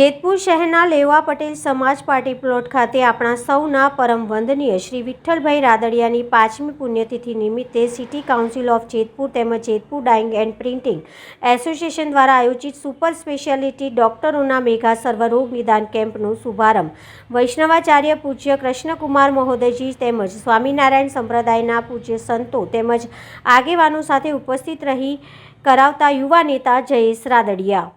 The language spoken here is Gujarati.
જેતપુર શહેરના લેવા પટેલ સમાજ પાર્ટી પ્લોટ ખાતે આપણા સૌના પરમ વંદનીય શ્રી વિઠ્ઠલભાઈ રાદડિયાની 5મી પુણ્યતિથિ નિમિત્તે સિટી કાઉન્સિલ ઓફ જેતપુર તેમજ Jetpur dying and printing association દ્વારા આયોજિત સુપર સ્પેશિયાલિટી ડોક્ટરોના મેગા સર્વરોગ નિદાન કેમ્પનો શુભારંભ વૈષ્ણવાચાર્ય પૂજ્ય કૃષ્ણકુમાર મહોદયજી તેમજ સ્વામિનારાયણ સંપ્રદાયના પૂજ્ય સંતો તેમજ આગેવાનો સાથે ઉપસ્થિત રહી કરાવતા યુવા નેતા જયેશ રાદડિયા।